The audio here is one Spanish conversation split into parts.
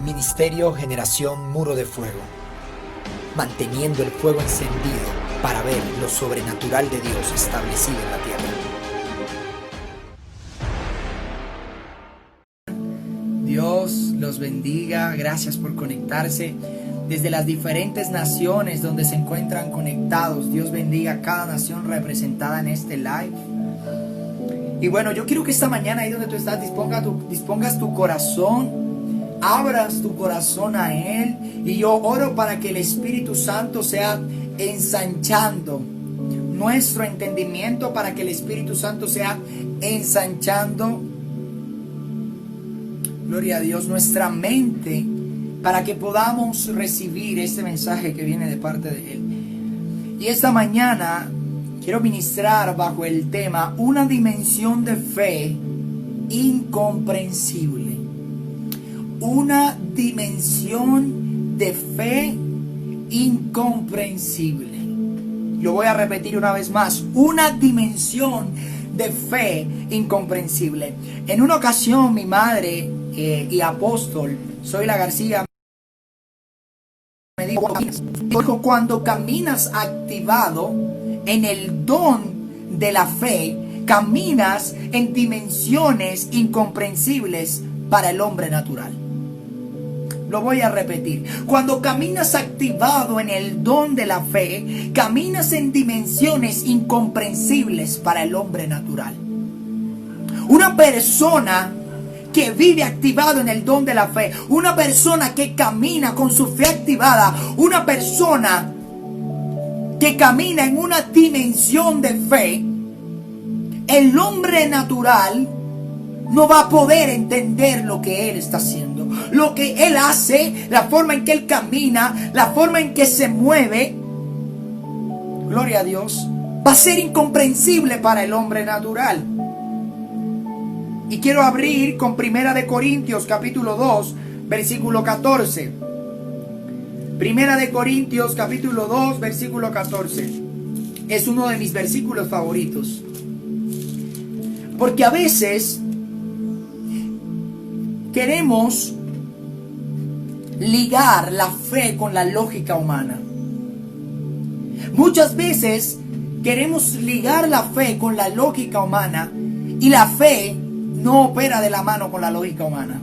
Ministerio Generación Muro de Fuego, manteniendo el fuego encendido para ver lo sobrenatural de Dios establecido en la tierra. Dios los bendiga, gracias por conectarse desde las diferentes naciones donde se encuentran conectados. Dios bendiga a cada nación representada en este live. Y bueno, yo quiero que esta mañana ahí donde tú estás dispongas tu corazón, abras tu corazón a Él, y yo oro para que el Espíritu Santo sea ensanchando nuestro entendimiento, para que el Espíritu Santo sea ensanchando, gloria a Dios, nuestra mente, para que podamos recibir este mensaje que viene de parte de Él. Y esta mañana quiero ministrar bajo el tema una dimensión de fe incomprensible. Una dimensión de fe incomprensible. Lo voy a repetir una vez más. Una dimensión de fe incomprensible. En una ocasión mi madre y apóstol Zoila García me dijo, cuando caminas activado en el don de la fe, caminas en dimensiones incomprensibles para el hombre natural. Lo voy a repetir. Cuando caminas activado en el don de la fe, caminas en dimensiones incomprensibles para el hombre natural. Una persona que vive activado en el don de la fe, una persona que camina con su fe activada, una persona que camina en una dimensión de fe, el hombre natural no va a poder entender lo que él está haciendo, lo que él hace, la forma en que él camina, la forma en que se mueve. Gloria a Dios. Va a ser incomprensible para el hombre natural. Y quiero abrir con Primera de Corintios capítulo 2, versículo 14. Primera de Corintios capítulo 2, versículo 14. Es uno de mis versículos favoritos. Porque a veces queremos ligar la fe con la lógica humana. Muchas veces queremos ligar la fe con la lógica humana, y la fe no opera de la mano con la lógica humana.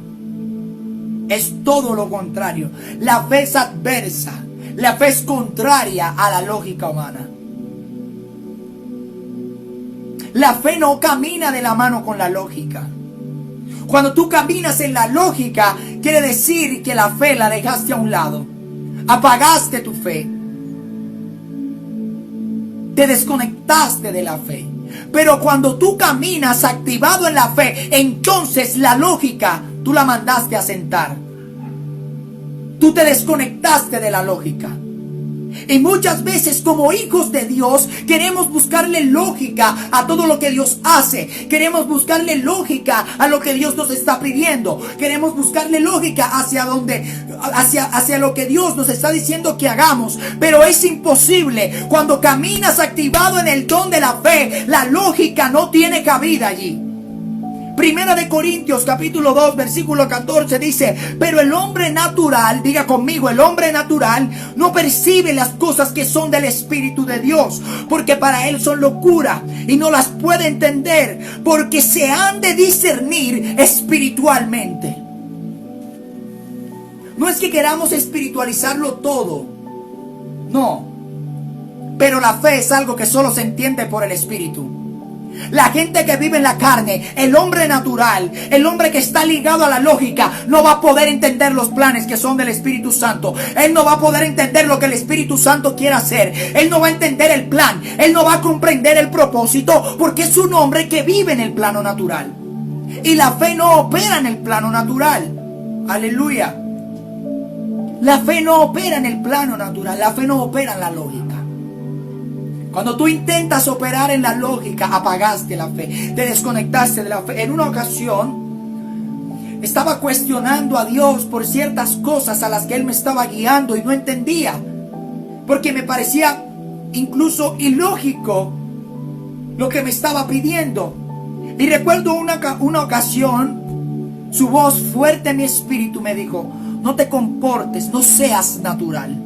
Es todo lo contrario. La fe es adversa. La fe es contraria a la lógica humana. La fe no camina de la mano con la lógica. Cuando tú caminas en la lógica, quiere decir que la fe la dejaste a un lado. Apagaste tu fe. Te desconectaste de la fe. Pero cuando tú caminas activado en la fe, entonces la lógica tú la mandaste a sentar. Tú te desconectaste de la lógica. Y muchas veces como hijos de Dios queremos buscarle lógica a todo lo que Dios hace. Queremos buscarle lógica a lo que Dios nos está pidiendo. Queremos buscarle lógica hacia lo que Dios nos está diciendo que hagamos. Pero es imposible. Cuando caminas activado en el don de la fe, la lógica no tiene cabida allí. Primera de Corintios capítulo 2 versículo 14 dice: pero el hombre natural, diga conmigo, el hombre natural no percibe las cosas que son del Espíritu de Dios, porque para él son locura y no las puede entender, porque se han de discernir espiritualmente. No es que queramos espiritualizarlo todo, no, pero la fe es algo que solo se entiende por el Espíritu. La gente que vive en la carne, el hombre natural, el hombre que está ligado a la lógica, no va a poder entender los planes que son del Espíritu Santo. Él no va a poder entender lo que el Espíritu Santo quiere hacer. Él no va a entender el plan. Él no va a comprender el propósito, porque es un hombre que vive en el plano natural. Y la fe no opera en el plano natural. Aleluya. La fe no opera en el plano natural. La fe no opera en la lógica. Cuando tú intentas operar en la lógica, apagaste la fe, te desconectaste de la fe. En una ocasión estaba cuestionando a Dios por ciertas cosas a las que Él me estaba guiando y no entendía, porque me parecía incluso ilógico lo que me estaba pidiendo. Y recuerdo una ocasión, su voz fuerte en mi espíritu me dijo: no te comportes, no seas natural.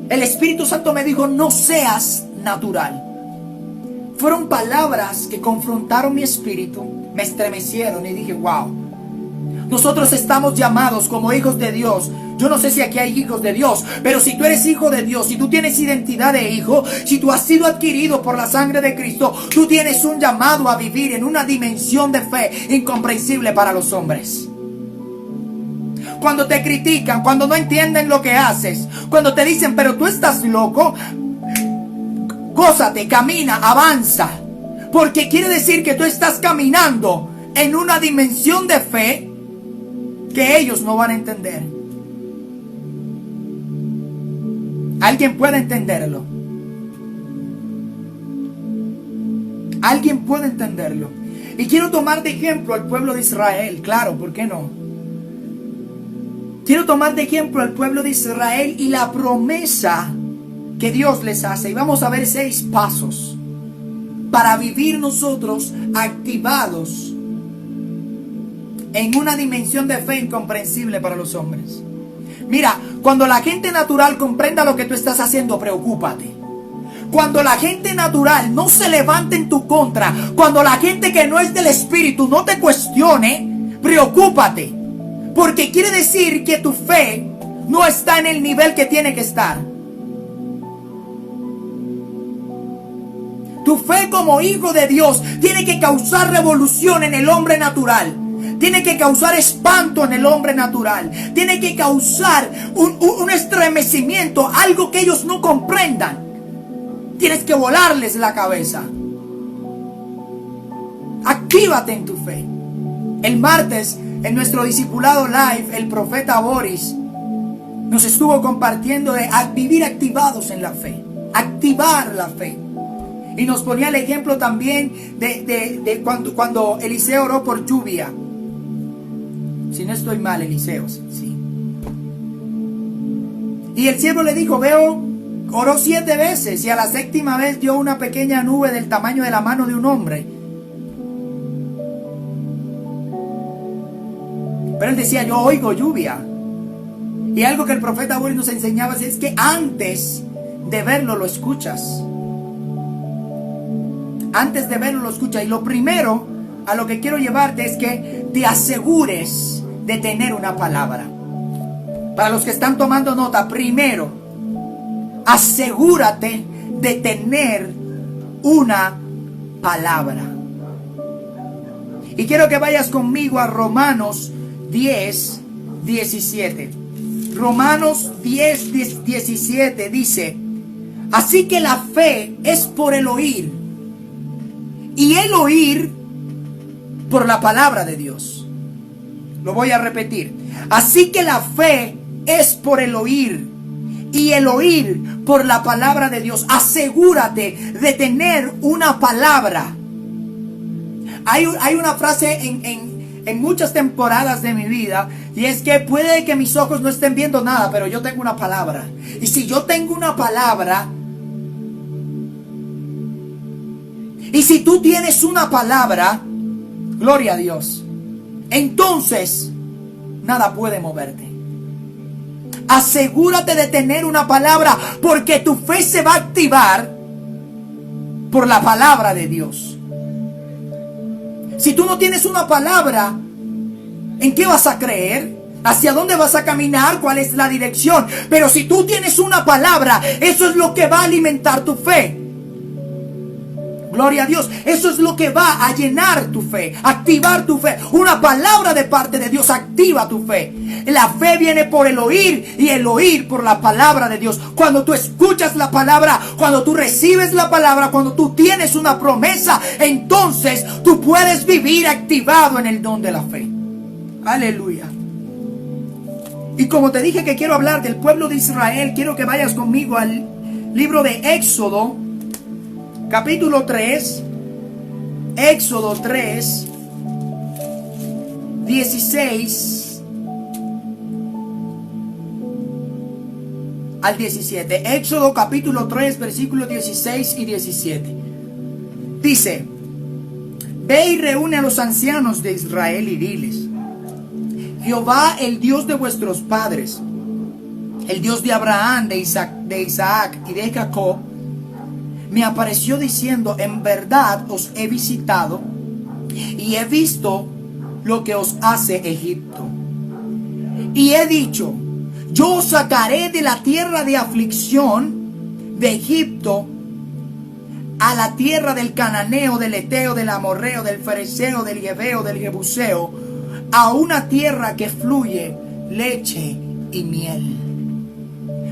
El Espíritu Santo me dijo, no seas natural. Fueron palabras que confrontaron mi espíritu, me estremecieron y dije, wow. Nosotros estamos llamados como hijos de Dios. Yo no sé si aquí hay hijos de Dios, pero si tú eres hijo de Dios, si tú tienes identidad de hijo, si tú has sido adquirido por la sangre de Cristo, tú tienes un llamado a vivir en una dimensión de fe incomprensible para los hombres. Cuando te critican, cuando no entienden lo que haces, cuando te dicen, pero tú estás loco, gózate, camina, avanza. Porque quiere decir que tú estás caminando en una dimensión de fe que ellos no van a entender. ¿Alguien puede entenderlo? ¿Alguien puede entenderlo? Y quiero tomar de ejemplo al pueblo de Israel. Claro, ¿por qué no? Quiero tomar de ejemplo al pueblo de Israel y la promesa que Dios les hace. Y vamos a ver 6 pasos para vivir nosotros activados en una dimensión de fe incomprensible para los hombres. Mira, cuando la gente natural comprenda lo que tú estás haciendo, preocúpate. Cuando la gente natural no se levante en tu contra, cuando la gente que no es del Espíritu no te cuestione, preocúpate. Porque quiere decir que tu fe no está en el nivel que tiene que estar. Tu fe como hijo de Dios tiene que causar revolución en el hombre natural. Tiene que causar espanto en el hombre natural. Tiene que causar un estremecimiento, algo que ellos no comprendan. Tienes que volarles la cabeza. Actívate en tu fe. El martes, en nuestro discipulado live, el profeta Boris nos estuvo compartiendo de vivir activados en la fe. Activar la fe. Y nos ponía el ejemplo también de cuando Eliseo oró por lluvia. Si no estoy mal, Eliseo, sí. Y el siervo le dijo, oró 7 veces y a la 7ª vez dio una pequeña nube del tamaño de la mano de un hombre. Pero él decía, yo oigo lluvia. Y algo que el profeta Boris nos enseñaba es que antes de verlo lo escuchas. Antes de verlo lo escuchas. Y lo primero a lo que quiero llevarte es que te asegures de tener una palabra. Para los que están tomando nota, primero, asegúrate de tener una palabra. Y quiero que vayas conmigo a Romanos 10, 17. Romanos 10, 17 dice, así que la fe es por el oír, y el oír por la palabra de Dios. Lo voy a repetir. Así que la fe es por el oír, y el oír por la palabra de Dios. Asegúrate de tener una palabra. Hay una frase en muchas temporadas de mi vida, y es que puede que mis ojos no estén viendo nada, pero yo tengo una palabra. Y si yo tengo una palabra, y si tú tienes una palabra, gloria a Dios, entonces nada puede moverte. Asegúrate de tener una palabra, porque tu fe se va a activar por la palabra de Dios. Si tú no tienes una palabra, ¿en qué vas a creer? ¿Hacia dónde vas a caminar? ¿Cuál es la dirección? Pero si tú tienes una palabra, eso es lo que va a alimentar tu fe. Gloria a Dios. Eso es lo que va a llenar tu fe, activar tu fe. Una palabra de parte de Dios activa tu fe. La fe viene por el oír, y el oír por la palabra de Dios. Cuando tú escuchas la palabra, cuando tú recibes la palabra, cuando tú tienes una promesa, entonces tú puedes vivir activado en el don de la fe. Aleluya. Y como te dije que quiero hablar del pueblo de Israel, quiero que vayas conmigo al libro de Éxodo, capítulo 3, Éxodo 3, 16 al 17. Éxodo capítulo 3, versículos 16 y 17. Dice, ve y reúne a los ancianos de Israel y diles, Jehová, el Dios de vuestros padres, el Dios de Abraham, de Isaac y de Jacob, me apareció diciendo: en verdad os he visitado y he visto lo que os hace Egipto. Y he dicho: yo os sacaré de la tierra de aflicción de Egipto a la tierra del cananeo, del eteo, del amorreo, del fereceo, del jebeo, del jebuseo, a una tierra que fluye leche y miel.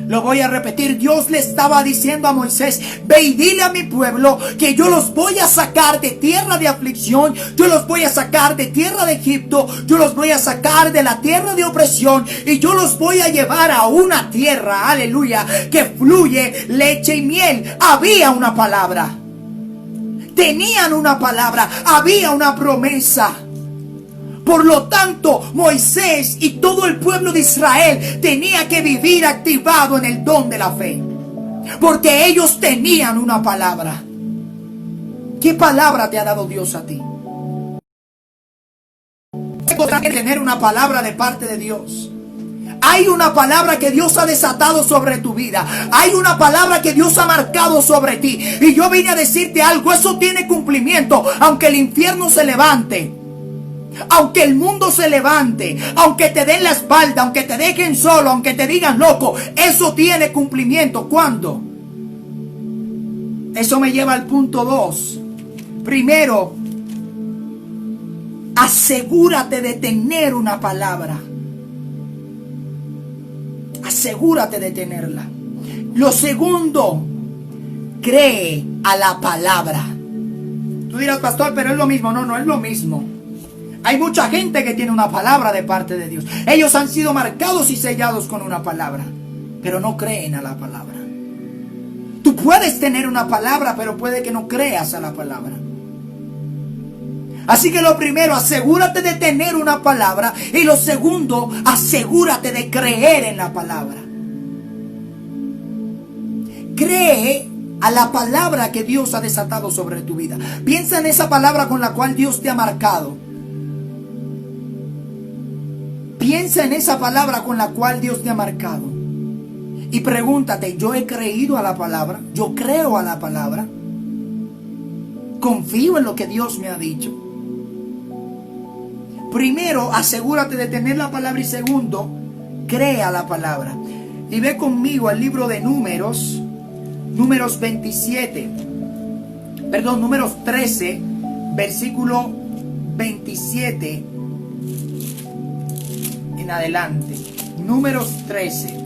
Lo voy a repetir. Dios le estaba diciendo a Moisés: ve y dile a mi pueblo que yo los voy a sacar de tierra de aflicción, yo los voy a sacar de tierra de Egipto, yo los voy a sacar de la tierra de opresión y yo los voy a llevar a una tierra, aleluya, que fluye leche y miel. Había una palabra, tenían una palabra, había una promesa. Por lo tanto, Moisés y todo el pueblo de Israel tenía que vivir activado en el don de la fe, porque ellos tenían una palabra. ¿Qué palabra te ha dado Dios a ti? Podrás tener una palabra de parte de Dios. Hay una palabra que Dios ha desatado sobre tu vida. Hay una palabra que Dios ha marcado sobre ti. Y yo vine a decirte algo: eso tiene cumplimiento, aunque el infierno se levante, aunque el mundo se levante, aunque te den la espalda, aunque te dejen solo, aunque te digan loco, eso tiene cumplimiento. ¿Cuándo? Eso me lleva al punto 2. Primero, asegúrate de tener una palabra. Asegúrate de tenerla. Lo segundo, cree a la palabra. Tú dirás: pastor, pero es lo mismo. No, no es lo mismo. Hay mucha gente que tiene una palabra de parte de Dios. Ellos han sido marcados y sellados con una palabra, pero no creen a la palabra. Tú puedes tener una palabra, pero puede que no creas a la palabra. Así que lo primero, asegúrate de tener una palabra. Y lo segundo, asegúrate de creer en la palabra. Cree a la palabra que Dios ha desatado sobre tu vida. Piensa en esa palabra con la cual Dios te ha marcado. Piensa en esa palabra con la cual Dios te ha marcado. Y pregúntate: ¿yo he creído a la palabra? ¿Yo creo a la palabra? ¿Confío en lo que Dios me ha dicho? Primero, asegúrate de tener la palabra. Y segundo, cree a la palabra. Y ve conmigo al libro de Números 13, versículo 27 en adelante. Números 13.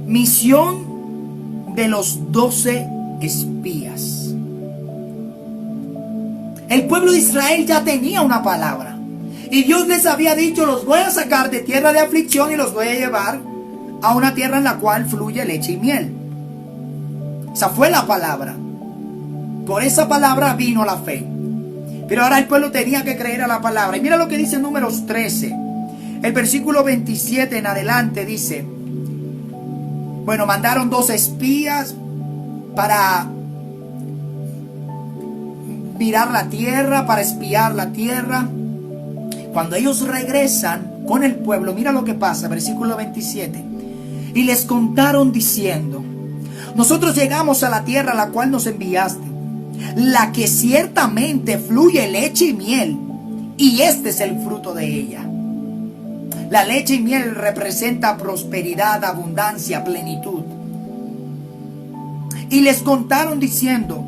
Misión de los 12 espías. El pueblo de Israel ya tenía una palabra. Y Dios les había dicho: los voy a sacar de tierra de aflicción y los voy a llevar a una tierra en la cual fluye leche y miel. Esa fue la palabra. Por esa palabra vino la fe. Pero ahora el pueblo tenía que creer a la palabra. Y mira lo que dice Números 13. El versículo 27 en adelante dice: bueno, mandaron 2 espías para mirar la tierra, para espiar la tierra. Cuando ellos regresan con el pueblo, mira lo que pasa, versículo 27. Y les contaron diciendo: nosotros llegamos a la tierra a la cual nos enviaste, la que ciertamente fluye leche y miel, y este es el fruto de ella. La leche y miel representa prosperidad, abundancia, plenitud. Y les contaron diciendo: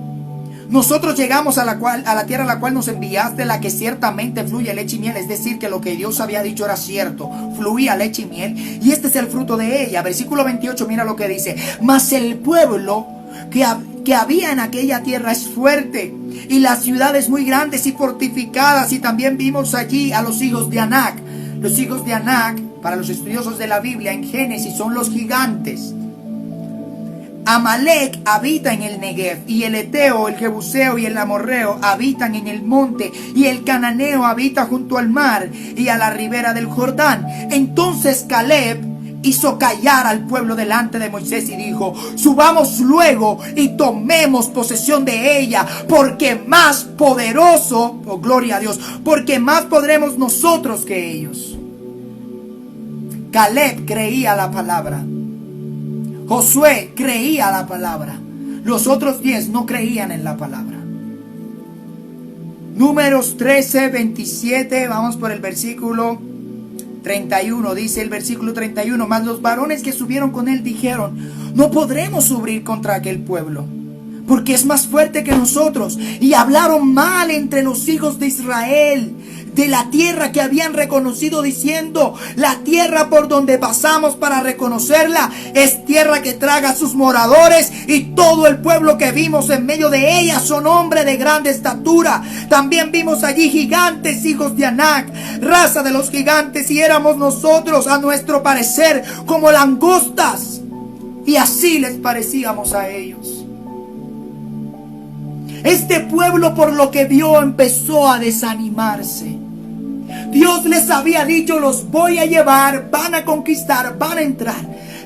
nosotros llegamos a la tierra a la cual nos enviaste, la que ciertamente fluye leche y miel. Es decir, que lo que Dios había dicho era cierto. Fluía leche y miel. Y este es el fruto de ella. Versículo 28, mira lo que dice: mas el pueblo que había en aquella tierra es fuerte, y las ciudades muy grandes y fortificadas. Y también vimos allí a los hijos de Anac. Los hijos de Anac, para los estudiosos de la Biblia, en Génesis, son los gigantes. Amalek habita en el Negev, y el eteo, el jebuseo y el amorreo habitan en el monte, y el cananeo habita junto al mar y a la ribera del Jordán. Entonces Caleb hizo callar al pueblo delante de Moisés y dijo: subamos luego y tomemos posesión de ella, porque más poderoso, oh gloria a Dios, porque más podremos nosotros que ellos. Caleb creía la palabra. Josué creía la palabra. Los otros 10 no creían en la palabra. Números 13, 27. Vamos por el versículo 31. Dice el versículo 31. Mas los varones que subieron con él dijeron: no podremos subir contra aquel pueblo, porque es más fuerte que nosotros. Y hablaron mal entre los hijos de Israel de la tierra que habían reconocido, diciendo: la tierra por donde pasamos para reconocerla es tierra que traga a sus moradores, y todo el pueblo que vimos en medio de ella son hombres de grande estatura. También vimos allí gigantes, hijos de Anac, raza de los gigantes, y éramos nosotros, a nuestro parecer, como langostas, y así les parecíamos a ellos. Este pueblo, por lo que vio, empezó a desanimarse. Dios les había dicho: los voy a llevar, van a conquistar, van a entrar.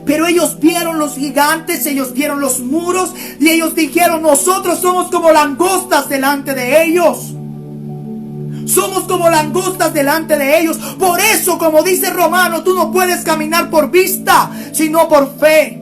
Pero ellos vieron los gigantes, ellos vieron los muros, y ellos dijeron: nosotros somos como langostas delante de ellos. Somos como langostas delante de ellos. Por eso, como dice Romano, tú no puedes caminar por vista, sino por fe.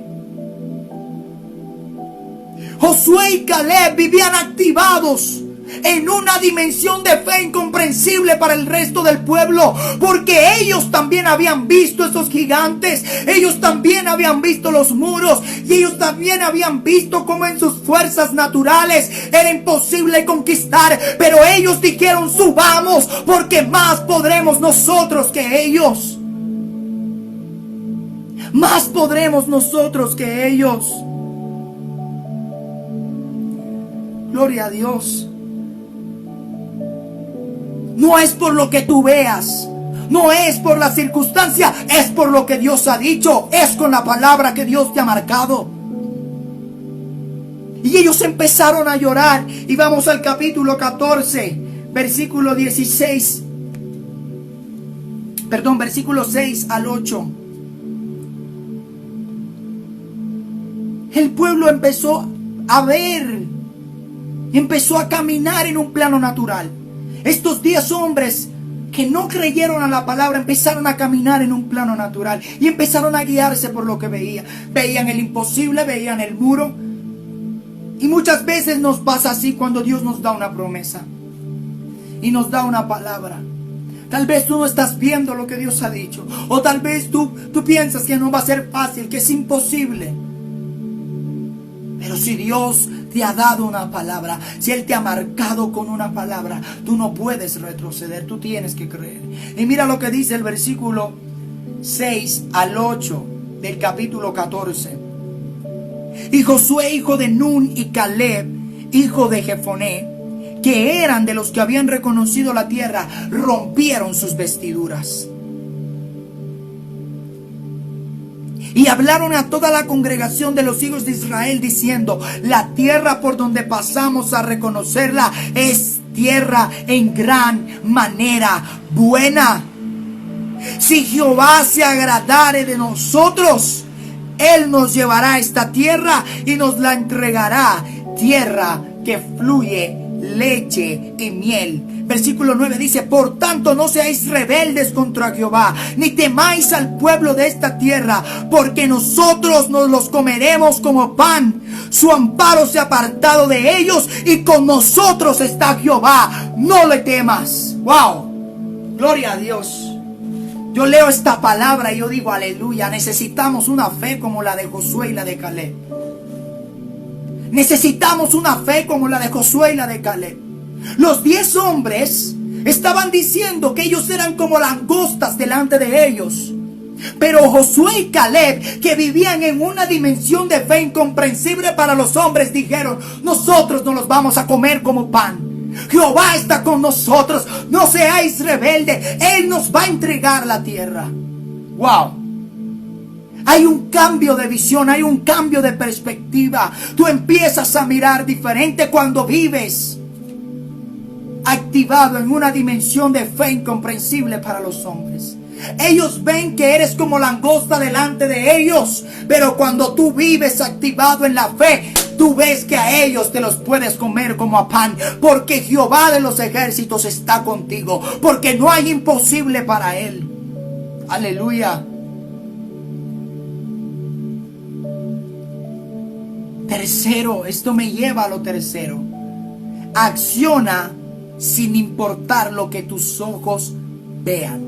Josué y Caleb vivían activados en una dimensión de fe incomprensible para el resto del pueblo, porque ellos también habían visto esos gigantes, ellos también habían visto los muros, y ellos también habían visto cómo en sus fuerzas naturales era imposible conquistar. Pero ellos dijeron: subamos, porque más podremos nosotros que ellos. Más podremos nosotros que ellos. Gloria a Dios. No es por lo que tú veas, no es por la circunstancia, es por lo que Dios ha dicho, es con la palabra que Dios te ha marcado. Y ellos empezaron a llorar. Y vamos al capítulo 14, versículo 16. Perdón, versículo 6 al 8. El pueblo empezó a ver, empezó a caminar en un plano natural. Estos 10 hombres que no creyeron a la palabra empezaron a caminar en un plano natural y empezaron a guiarse por lo que veían. Veían el imposible, veían el muro. Y muchas veces nos pasa así cuando Dios nos da una promesa y nos da una palabra. Tal vez tú no estás viendo lo que Dios ha dicho, o tal vez tú piensas que no va a ser fácil, que es imposible. Pero si Dios te ha dado una palabra, si Él te ha marcado con una palabra, tú no puedes retroceder, tú tienes que creer. Y mira lo que dice el versículo 6 al 8 del capítulo 14. Y Josué, hijo de Nun, y Caleb, hijo de Jefoné, que eran de los que habían reconocido la tierra, rompieron sus vestiduras. Y hablaron a toda la congregación de los hijos de Israel, diciendo: la tierra por donde pasamos a reconocerla es tierra en gran manera buena. Si Jehová se agradare de nosotros, Él nos llevará a esta tierra y nos la entregará, tierra que fluye leche y miel. Versículo 9 dice: por tanto no seáis rebeldes contra Jehová, ni temáis al pueblo de esta tierra, porque nosotros nos los comeremos como pan. Su amparo se ha apartado de ellos, y con nosotros está Jehová, no le temas. Wow, gloria a Dios. Yo leo esta palabra y yo digo: aleluya. Necesitamos una fe como la de Josué y la de Caleb. Necesitamos una fe como la de Josué y la de Caleb. Los 10 hombres estaban diciendo que ellos eran como langostas delante de ellos. Pero Josué y Caleb, que vivían en una dimensión de fe incomprensible para los hombres, dijeron: nosotros no los vamos a comer como pan. Jehová está con nosotros, no seáis rebeldes, Él nos va a entregar la tierra. Wow. Hay un cambio de visión, hay un cambio de perspectiva. Tú empiezas a mirar diferente cuando vives activado en una dimensión de fe incomprensible para los hombres. Ellos ven que eres como langosta delante de ellos, pero cuando tú vives activado en la fe, tú ves que a ellos te los puedes comer como a pan, porque Jehová de los ejércitos está contigo, porque no hay imposible para Él. Aleluya. Tercero, esto me lleva a lo tercero. Acciona sin importar lo que tus ojos vean.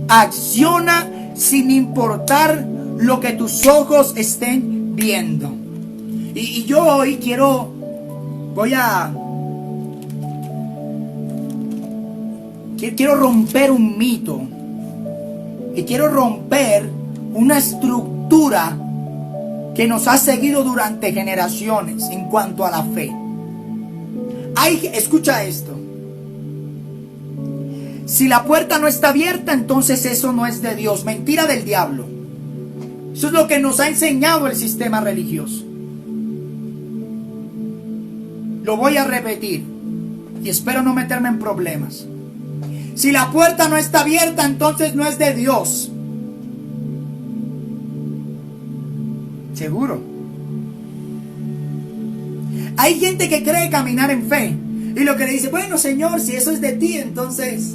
Acciona sin importar lo que tus ojos estén viendo. Y yo hoy quiero romper un mito. Y quiero romper una estructura que nos ha seguido durante generaciones en cuanto a la fe. Escucha esto. Si la puerta no está abierta, entonces eso no es de Dios. Mentira del diablo. Eso es lo que nos ha enseñado el sistema religioso. Lo voy a repetir y espero no meterme en problemas. Si la puerta no está abierta, entonces no es de Dios. Seguro. Hay gente que cree caminar en fe y lo que le dice, bueno, Señor, si eso es de ti, entonces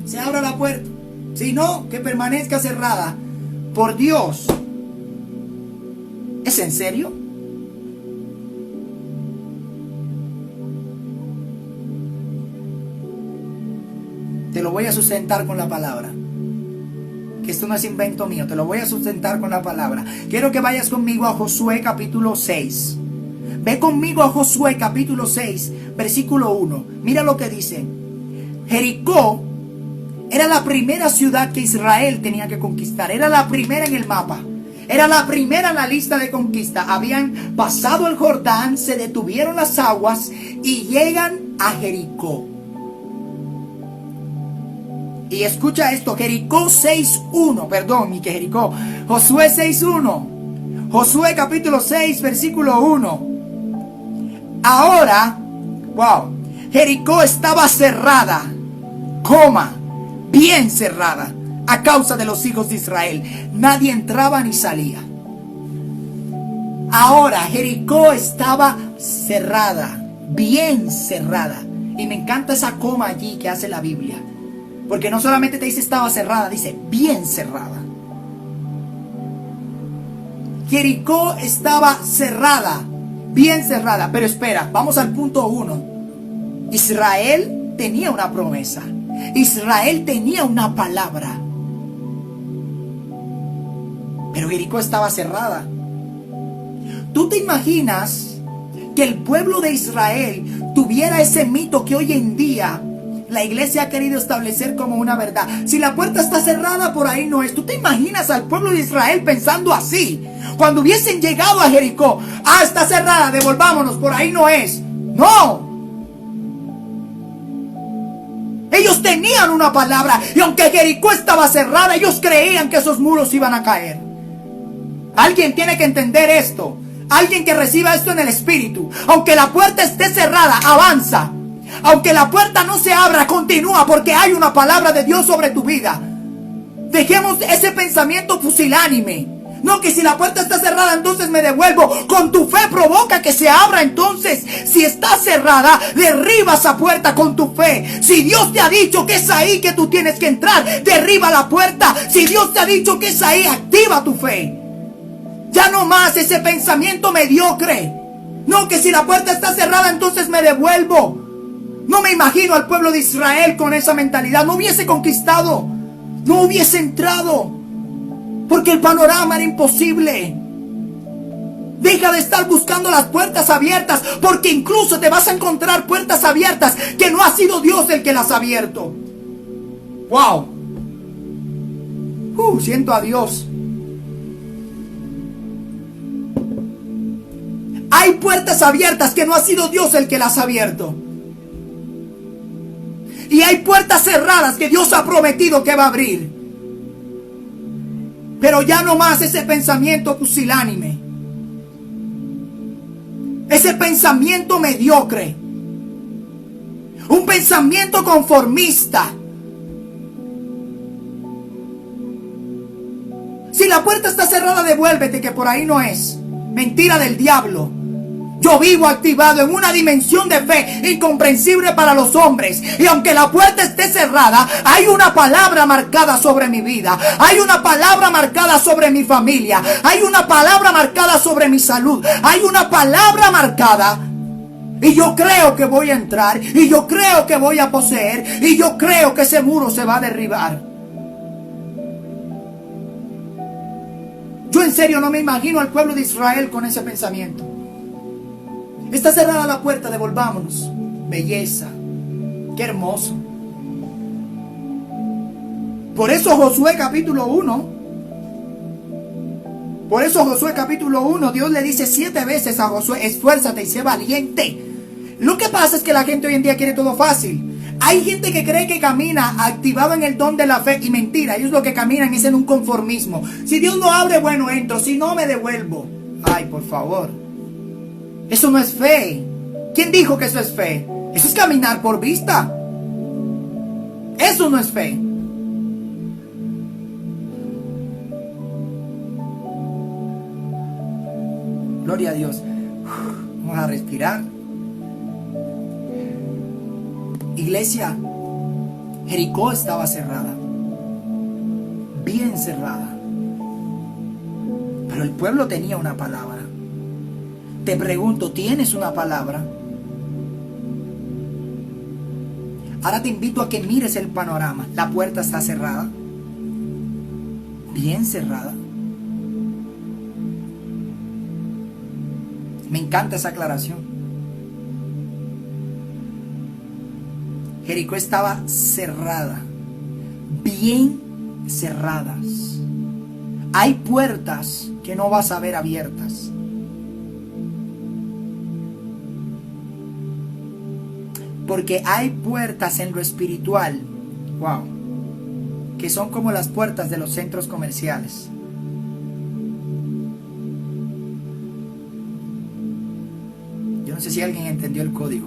se abra la puerta. Si no, que permanezca cerrada. Por Dios. ¿Es en serio? Te lo voy a sustentar con la palabra. Que esto no es invento mío, te lo voy a sustentar con la palabra. Quiero que vayas conmigo a Josué capítulo 6. Ve conmigo a Josué capítulo 6, versículo 1. Mira lo que dice. Jericó era la primera ciudad que Israel tenía que conquistar. Era la primera en el mapa. Era la primera en la lista de conquista. Habían pasado el Jordán, se detuvieron las aguas y llegan a Jericó. Y escucha esto, Jericó 6.1, perdón, y que Jericó, Josué 6.1, Josué capítulo 6, versículo 1. Ahora, wow, Jericó estaba cerrada, bien cerrada, a causa de los hijos de Israel. Nadie entraba ni salía. Ahora, Jericó estaba cerrada, bien cerrada. Y me encanta esa coma allí que hace la Biblia. Porque no solamente te dice estaba cerrada, dice bien cerrada. Jericó estaba cerrada, bien cerrada. Pero espera, vamos al punto 1. Israel tenía una promesa. Israel tenía una palabra. Pero Jericó estaba cerrada. ¿Tú te imaginas que el pueblo de Israel tuviera ese mito que hoy en día la iglesia ha querido establecer como una verdad? Si la puerta está cerrada, por ahí no es. ¿Tú te imaginas al pueblo de Israel pensando así? Cuando hubiesen llegado a Jericó, está cerrada, devolvámonos, por ahí no es. No. Ellos tenían una palabra y aunque Jericó estaba cerrada, ellos creían que esos muros iban a caer. Alguien tiene que entender esto. Alguien que reciba esto en el espíritu. Aunque la puerta esté cerrada, avanza. Aunque la puerta no se abra, continúa, porque hay una palabra de Dios sobre tu vida. Dejemos ese pensamiento pusilánime. No, que si la puerta está cerrada, entonces me devuelvo. Con tu fe provoca que se abra. Entonces, si está cerrada, derriba esa puerta con tu fe. Si Dios te ha dicho que es ahí que tú tienes que entrar, derriba la puerta. Si Dios te ha dicho que es ahí, activa tu fe. Ya no más ese pensamiento mediocre. No, que si la puerta está cerrada, entonces me devuelvo. No me imagino al pueblo de Israel con esa mentalidad. No hubiese conquistado, no hubiese entrado, porque el panorama era imposible. Deja de estar buscando las puertas abiertas, porque incluso te vas a encontrar puertas abiertas que no ha sido Dios el que las ha abierto. Wow. Siento a Dios. Hay puertas abiertas que no ha sido Dios el que las ha abierto. Y hay puertas cerradas que Dios ha prometido que va a abrir. Pero ya no más ese pensamiento pusilánime. Ese pensamiento mediocre. Un pensamiento conformista. Si la puerta está cerrada, devuélvete, que por ahí no es. Mentira del diablo. Yo vivo activado en una dimensión de fe incomprensible para los hombres. Y aunque la puerta esté cerrada, hay una palabra marcada sobre mi vida. Hay una palabra marcada sobre mi familia. Hay una palabra marcada sobre mi salud. Hay una palabra marcada. Y yo creo que voy a entrar. Y yo creo que voy a poseer. Y yo creo que ese muro se va a derribar. Yo en serio no me imagino al pueblo de Israel con ese pensamiento. Está cerrada la puerta, devolvámonos. Belleza, qué hermoso. Por eso Josué capítulo 1. Por eso Josué capítulo 1, Dios le dice 7 veces a Josué: esfuérzate y sé valiente. Lo que pasa es que la gente hoy en día quiere todo fácil. Hay gente que cree que camina activado en el don de la fe, y mentira, ellos lo que caminan es en un conformismo. Si Dios no abre, bueno, entro, si no, me devuelvo. Ay, por favor. Eso no es fe. ¿Quién dijo que eso es fe? Eso es caminar por vista. Eso no es fe. Gloria a Dios. Vamos a respirar. Iglesia, Jericó estaba cerrada. Bien cerrada. Pero el pueblo tenía una palabra. Te pregunto, ¿tienes una palabra? Ahora te invito a que mires el panorama. La puerta está cerrada. Bien cerrada. Me encanta esa aclaración. Jericó estaba cerrada. Bien cerradas. Hay puertas que no vas a ver abiertas. Porque hay puertas en lo espiritual, wow, que son como las puertas de los centros comerciales. Yo no sé si alguien entendió el código.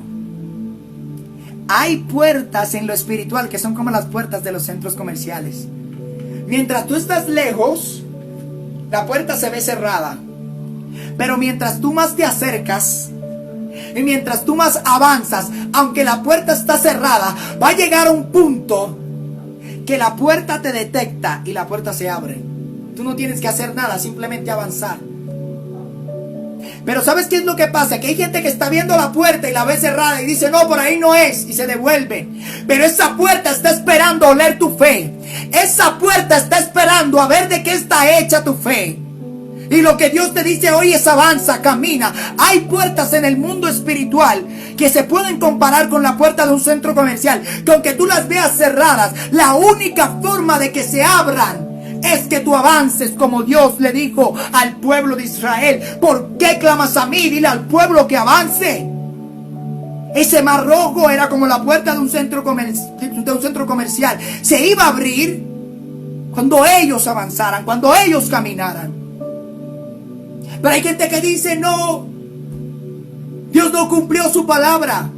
Hay puertas en lo espiritual que son como las puertas de los centros comerciales. Mientras tú estás lejos, la puerta se ve cerrada. Pero mientras tú más te acercas, y mientras tú más avanzas, aunque la puerta está cerrada, va a llegar a un punto que la puerta te detecta y la puerta se abre. Tú no tienes que hacer nada, simplemente avanzar. Pero ¿sabes qué es lo que pasa? Que hay gente que está viendo la puerta y la ve cerrada y dice: no, por ahí no es, y se devuelve. Pero esa puerta está esperando oler tu fe. Esa puerta está esperando a ver de qué está hecha tu fe. Y lo que Dios te dice hoy es: avanza, camina. Hay puertas en el mundo espiritual que se pueden comparar con la puerta de un centro comercial, que aunque tú las veas cerradas, la única forma de que se abran es que tú avances, como Dios le dijo al pueblo de Israel. ¿Por qué clamas a mí? Dile al pueblo que avance. Ese mar rojo era como la puerta de un centro comercial. Se iba a abrir cuando ellos avanzaran, cuando ellos caminaran. Pero hay gente que dice: no, Dios no cumplió su palabra.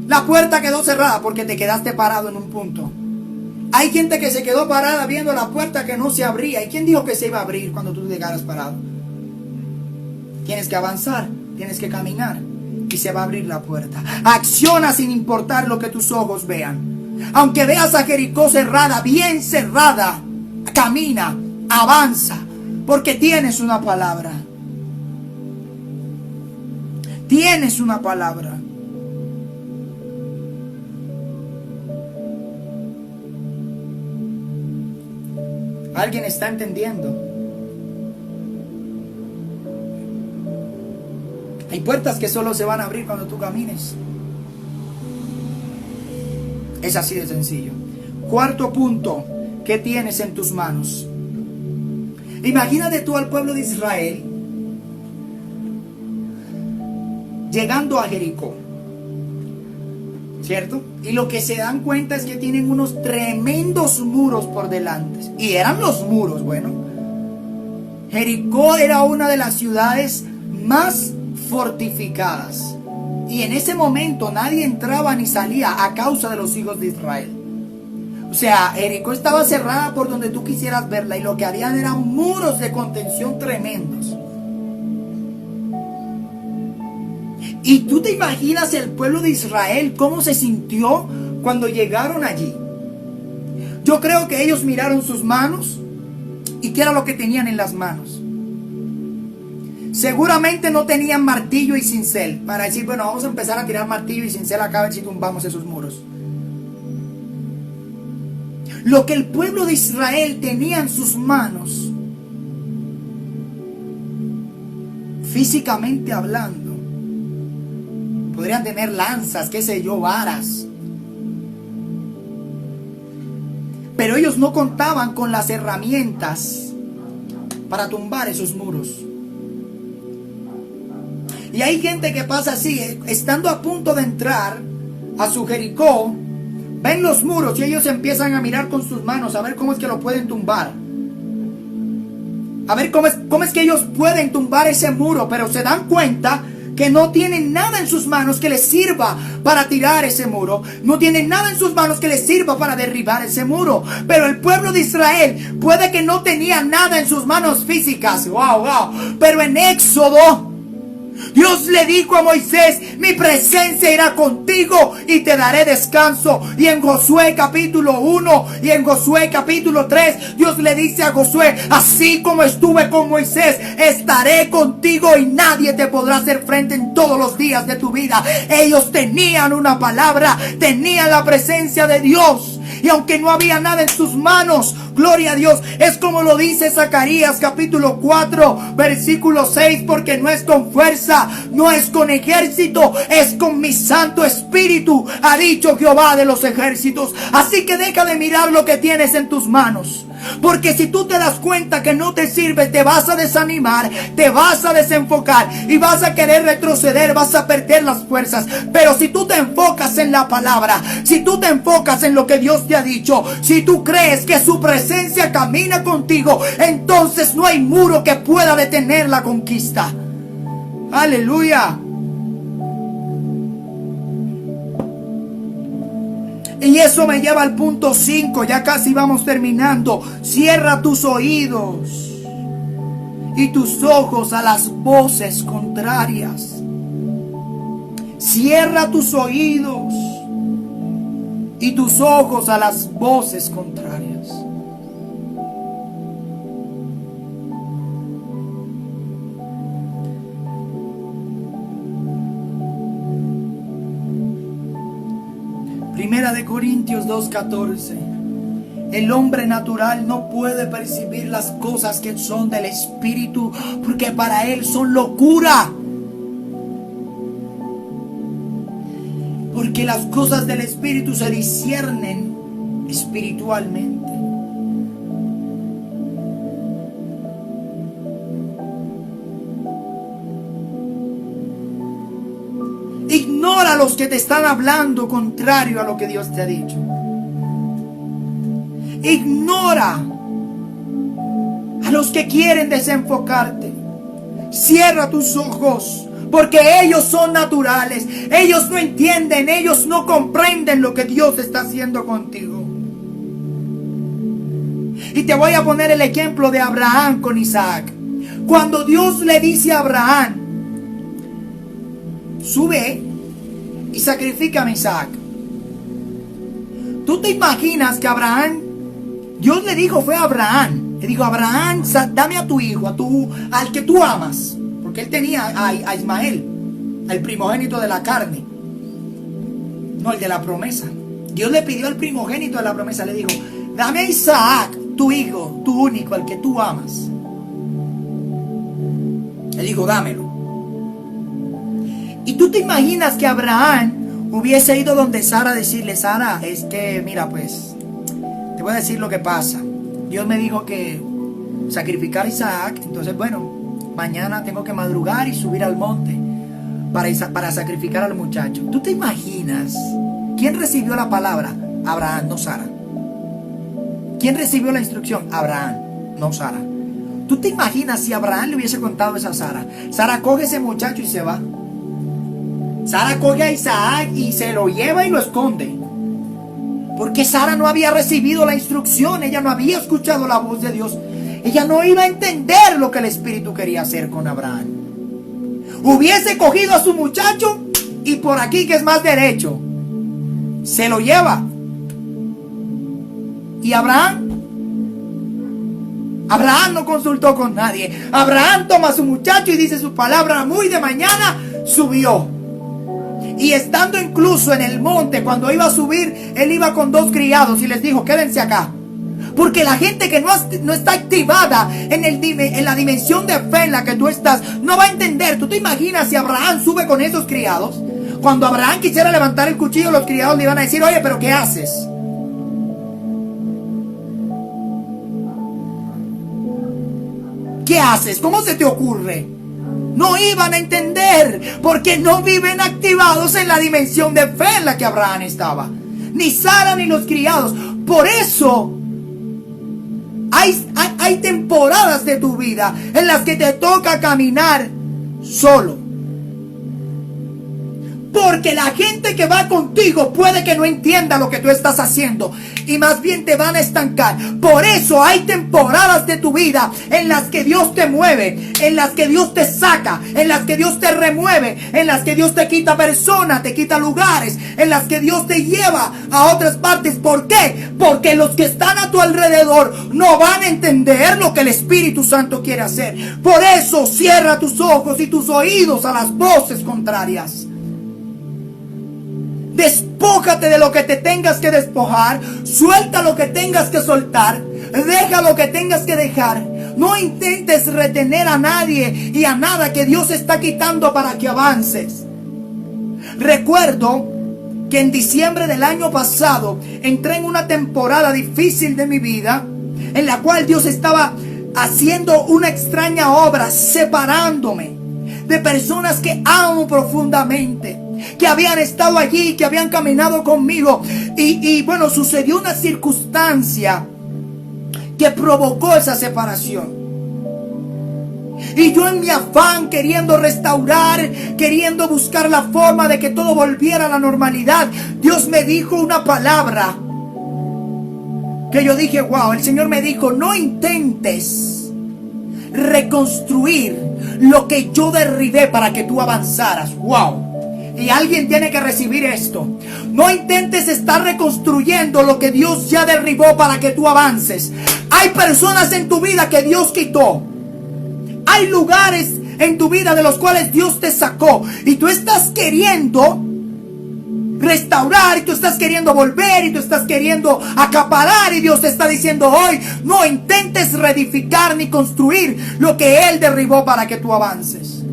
La puerta quedó cerrada porque te quedaste parado en un punto. Hay gente que se quedó parada viendo la puerta que no se abría. ¿Y quién dijo que se iba a abrir cuando tú te quedaras parado? Tienes que avanzar, tienes que caminar y se va a abrir la puerta. Acciona sin importar lo que tus ojos vean. Aunque veas a Jericó cerrada, bien cerrada, camina, avanza, porque tienes una palabra. Tienes una palabra. ¿Alguien está entendiendo? Hay puertas que solo se van a abrir cuando tú camines. Es así de sencillo. Cuarto punto, ¿qué tienes en tus manos? Imagínate tú al pueblo de Israel llegando a Jericó, ¿cierto? Y lo que se dan cuenta es que tienen unos tremendos muros por delante. Y eran los muros, bueno. Jericó era una de las ciudades más fortificadas. Y en ese momento nadie entraba ni salía a causa de los hijos de Israel. O sea, Jericó estaba cerrada por donde tú quisieras verla. Y lo que habían eran muros de contención tremendos. Y tú te imaginas el pueblo de Israel, cómo se sintió cuando llegaron allí. Yo creo que ellos miraron sus manos y qué era lo que tenían en las manos. Seguramente no tenían martillo y cincel para decir, bueno, vamos a empezar a tirar martillo y cincel acá a ver si tumbamos esos muros. Lo que el pueblo de Israel tenía en sus manos, físicamente hablando, podrían tener lanzas, qué sé yo, varas. Pero ellos no contaban con las herramientas para tumbar esos muros. Y hay gente que pasa así, estando a punto de entrar a su Jericó, ven los muros y ellos empiezan a mirar con sus manos a ver cómo es que lo pueden tumbar. A ver cómo es que ellos pueden tumbar ese muro, pero se dan cuenta que no tienen nada en sus manos que les sirva para tirar ese muro. No tienen nada en sus manos que les sirva para derribar ese muro. Pero el pueblo de Israel puede que no tenía nada en sus manos físicas. Wow. Pero en Éxodo, Dios le dijo a Moisés, mi presencia irá contigo y te daré descanso. Y en Josué capítulo 1 y en Josué capítulo 3, Dios le dice a Josué, así como estuve con Moisés, estaré contigo y nadie te podrá hacer frente en todos los días de tu vida. Ellos tenían una palabra, tenían la presencia de Dios. Y aunque no había nada en sus manos, gloria a Dios, es como lo dice Zacarías capítulo 4 versículo 6, porque no es con fuerza, no es con ejército, es con mi Santo Espíritu, ha dicho Jehová de los ejércitos. Así que deja de mirar lo que tienes en tus manos, porque si tú te das cuenta que no te sirve, te vas a desanimar, te vas a desenfocar y vas a querer retroceder, vas a perder las fuerzas. Pero si tú te enfocas en la palabra, si tú te enfocas en lo que Dios te ha dicho, si tú crees que su presencia camina contigo, entonces no hay muro que pueda detener la conquista. Aleluya. Y eso me lleva al punto 5, ya casi vamos terminando. Cierra tus oídos y tus ojos a las voces contrarias. Cierra tus oídos y tus ojos a las voces contrarias. Primera de Corintios 2:14. El hombre natural no puede percibir las cosas que son del Espíritu, porque para él son locura. Porque las cosas del Espíritu se disciernen espiritualmente. Ignora a los que te están hablando contrario a lo que Dios te ha dicho. Ignora a los que quieren desenfocarte. Cierra tus ojos, porque ellos son naturales. Ellos no entienden, ellos no comprenden lo que Dios está haciendo contigo. Y te voy a poner el ejemplo de Abraham con Isaac. Cuando Dios le dice a Abraham, sube y sacrifica a Isaac. ¿Tú te imaginas que Dios le dijo, fue a Abraham, le dijo, Abraham, dame a tu hijo, al que tú amas, porque él tenía a Ismael, el primogénito de la carne, no el de la promesa. Dios le pidió al primogénito de la promesa, le dijo, dame a Isaac, tu hijo, tu único, al que tú amas. Él dijo, dámelo. Y tú te imaginas que Abraham hubiese ido donde Sara a decirle, Sara, es que mira, pues te voy a decir lo que pasa. Dios me dijo que sacrificar a Isaac, entonces bueno, mañana tengo que madrugar y subir al monte para sacrificar al muchacho. ¿Tú te imaginas quién recibió la palabra? Abraham, no Sara. ¿Quién recibió la instrucción? Abraham, no Sara. ¿Tú te imaginas si Abraham le hubiese contado eso a Sara? Sara coge ese muchacho y se va. Sara coge a Isaac y se lo lleva y lo esconde. Porque Sara no había recibido la instrucción, ella no había escuchado la voz de Dios. Ella no iba a entender lo que el Espíritu quería hacer con Abraham. hubiese cogido a su muchacho y por aquí, que es más derecho, se lo lleva. Y Abraham no consultó con nadie. Abraham toma a su muchacho y dice su palabra, muy de mañana subió. Y estando incluso en el monte, cuando iba a subir, él iba con 2 criados y les dijo, quédense acá. Porque la gente que no está activada en la dimensión de fe en la que tú estás, no va a entender. ¿Tú te imaginas si Abraham sube con esos criados? Cuando Abraham quisiera levantar el cuchillo, los criados le iban a decir, oye, pero ¿qué haces? ¿Qué haces? ¿Cómo se te ocurre? No iban a entender, porque no viven activados en la dimensión de fe en la que Abraham estaba. Ni Sara ni los criados. Por eso hay temporadas de tu vida en las que te toca caminar solo. Porque la gente que va contigo puede que no entienda lo que tú estás haciendo y más bien te van a estancar. Por eso hay temporadas de tu vida en las que Dios te mueve, en las que Dios te saca, en las que Dios te remueve, en las que Dios te quita personas, te quita lugares, en las que Dios te lleva a otras partes. ¿Por qué? Porque los que están a tu alrededor no van a entender lo que el Espíritu Santo quiere hacer. Por eso cierra tus ojos y tus oídos a las voces contrarias. Despójate de lo que te tengas que despojar. Suelta lo que tengas que soltar. Deja lo que tengas que dejar. No intentes retener a nadie y a nada que Dios está quitando para que avances. Recuerdo que en diciembre del año pasado entré en una temporada difícil de mi vida, en la cual Dios estaba haciendo una extraña obra, separándome de personas que amo profundamente, que habían estado allí, que habían caminado conmigo. Y bueno, sucedió una circunstancia que provocó esa separación. Y yo en mi afán, queriendo restaurar, queriendo buscar la forma de que todo volviera a la normalidad, Dios me dijo una palabra que yo dije, wow, el Señor me dijo, no intentes reconstruir lo que yo derribé para que tú avanzaras. Wow. Y alguien tiene que recibir esto. No intentes estar reconstruyendo lo que Dios ya derribó para que tú avances. Hay personas en tu vida que Dios quitó. Hay lugares en tu vida de los cuales Dios te sacó. Y tú estás queriendo restaurar, y tú estás queriendo volver, y tú estás queriendo acaparar. Y Dios te está diciendo hoy, no intentes reedificar ni construir lo que Él derribó para que tú avances.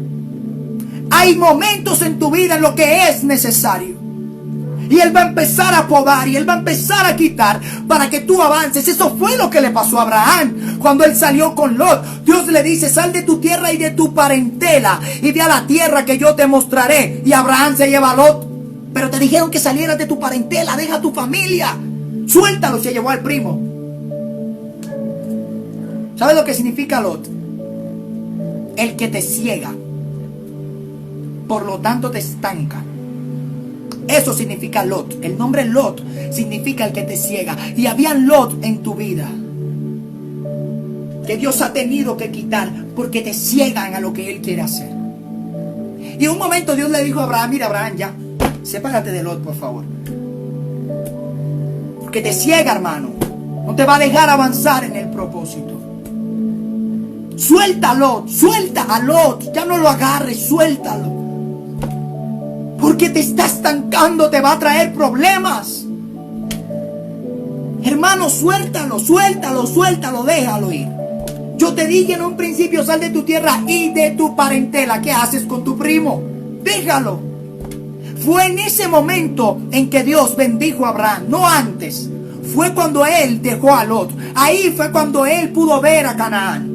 Hay momentos en tu vida en lo que es necesario. Y Él va a empezar a podar y Él va a empezar a quitar para que tú avances. Eso fue lo que le pasó a Abraham cuando él salió con Lot. Dios le dice, sal de tu tierra y de tu parentela y ve a la tierra que yo te mostraré. Y Abraham se lleva a Lot. Pero te dijeron que salieras de tu parentela, deja a tu familia. Suéltalo, se llevó al primo. ¿Sabes lo que significa Lot? El que te ciega. Por lo tanto te estanca. Eso significa Lot. El nombre Lot significa el que te ciega. Y había Lot en tu vida que Dios ha tenido que quitar porque te ciegan a lo que Él quiere hacer. Y en un momento Dios le dijo a Abraham, mira Abraham, ya, sepárate de Lot, por favor. Porque te ciega, hermano. No te va a dejar avanzar en el propósito. Suelta a Lot. Ya no lo agarres, suéltalo. Porque te está estancando, te va a traer problemas. Hermano, suéltalo, déjalo ir. Yo te dije en un principio, sal de tu tierra y de tu parentela. ¿Qué haces con tu primo? Déjalo. Fue en ese momento en que Dios bendijo a Abraham, no antes. Fue cuando él dejó a Lot. Ahí fue cuando él pudo ver a Canaán.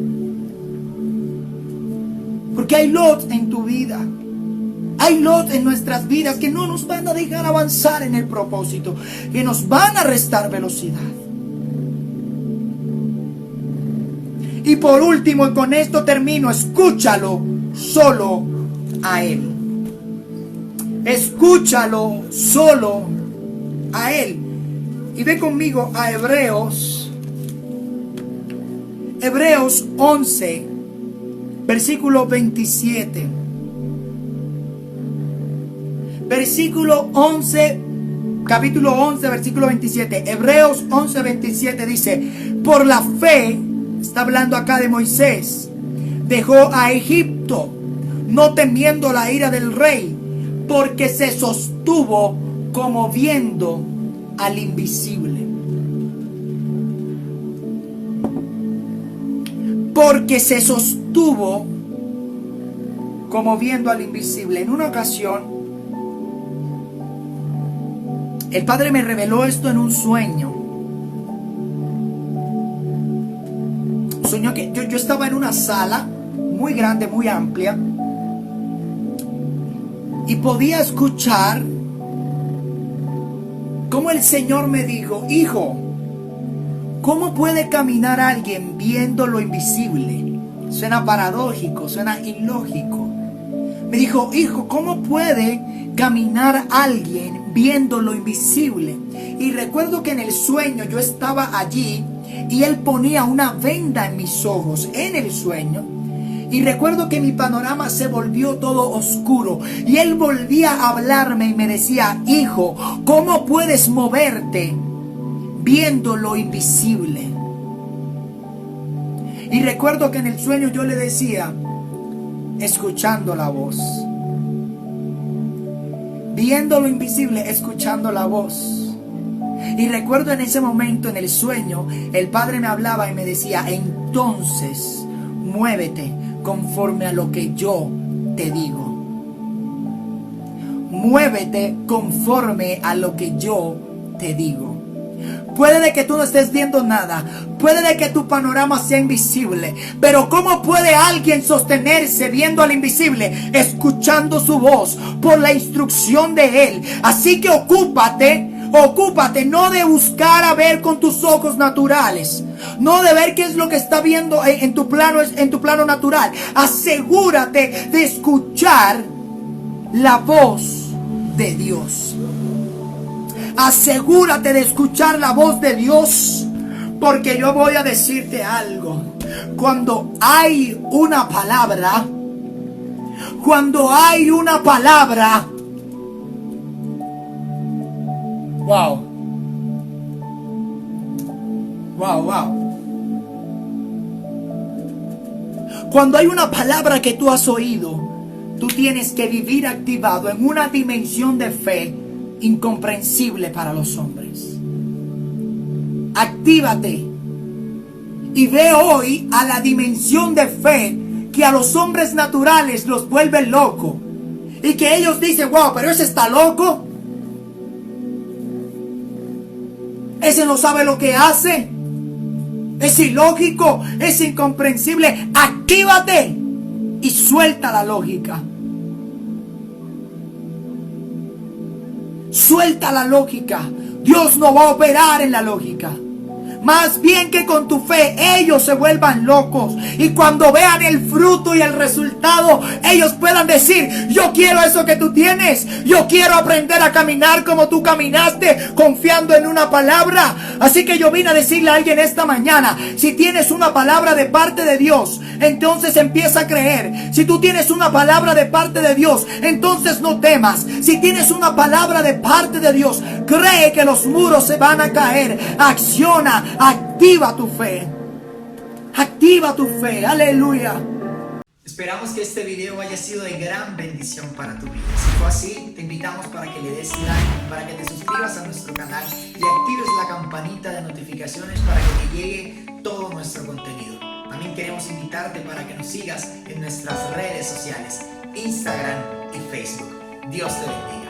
Porque hay Lot en tu vida. Hay Lot en nuestras vidas que no nos van a dejar avanzar en el propósito, que nos van a restar velocidad. Y por último, y con esto termino, escúchalo solo a Él. Escúchalo solo a Él. Y ve conmigo a Hebreos 11, versículo 27. Versículo 11, capítulo 11, versículo 27. Hebreos 11, 27 dice: por la fe, está hablando acá de Moisés, dejó a Egipto, no temiendo la ira del rey, porque se sostuvo como viendo al invisible. Porque se sostuvo como viendo al invisible. En una ocasión, el Padre me reveló esto en un sueño. Soñó que yo estaba en una sala muy grande, muy amplia, y podía escuchar cómo el Señor me dijo: hijo, ¿cómo puede caminar alguien viendo lo invisible? Suena paradójico, suena ilógico. Me dijo: hijo, ¿cómo puede caminar alguien viendo lo invisible? Y recuerdo que en el sueño yo estaba allí y Él ponía una venda en mis ojos, en el sueño. Y recuerdo que mi panorama se volvió todo oscuro. Y Él volvía a hablarme y me decía: hijo, ¿cómo puedes moverte viendo lo invisible? Y recuerdo que en el sueño yo le decía: escuchando la voz. Viendo lo invisible, escuchando la voz. Y recuerdo en ese momento, en el sueño, el Padre me hablaba y me decía: entonces, muévete conforme a lo que yo te digo. Muévete conforme a lo que yo te digo. Puede de que tú no estés viendo nada, puede de que tu panorama sea invisible, pero ¿cómo puede alguien sostenerse viendo al invisible? Escuchando su voz, por la instrucción de Él. Así que ocúpate no de buscar a ver con tus ojos naturales, no de ver qué es lo que está viendo en tu plano natural. Asegúrate de escuchar la voz de Dios. Asegúrate de escuchar la voz de Dios, porque yo voy a decirte algo. Cuando hay una palabra, wow. Cuando hay una palabra que tú has oído, tú tienes que vivir activado en una dimensión de fe incomprensible para los hombres. Actívate y ve hoy a la dimensión de fe que a los hombres naturales los vuelve locos, y que ellos dicen: wow, pero ese está loco, ese no sabe lo que hace, es ilógico, es incomprensible. Actívate y suelta la lógica. Suelta la lógica. Dios no va a operar en la lógica. Más bien que con tu fe ellos se vuelvan locos, y cuando vean el fruto y el resultado, ellos puedan decir: yo quiero eso que tú tienes, yo quiero aprender a caminar como tú caminaste, confiando en una palabra. Así que yo vine a decirle a alguien esta mañana: si tienes una palabra de parte de Dios, entonces empieza a creer. Si tú tienes una palabra de parte de Dios, entonces no temas. Si tienes una palabra de parte de Dios, cree que los muros se van a caer. Acciona. Activa tu fe. Activa tu fe. Aleluya. Esperamos que este video haya sido de gran bendición para tu vida. Si fue así, te invitamos para que le des like, para que te suscribas a nuestro canal y actives la campanita de notificaciones para que te llegue todo nuestro contenido. También queremos invitarte para que nos sigas en nuestras redes sociales, Instagram y Facebook. Dios te bendiga.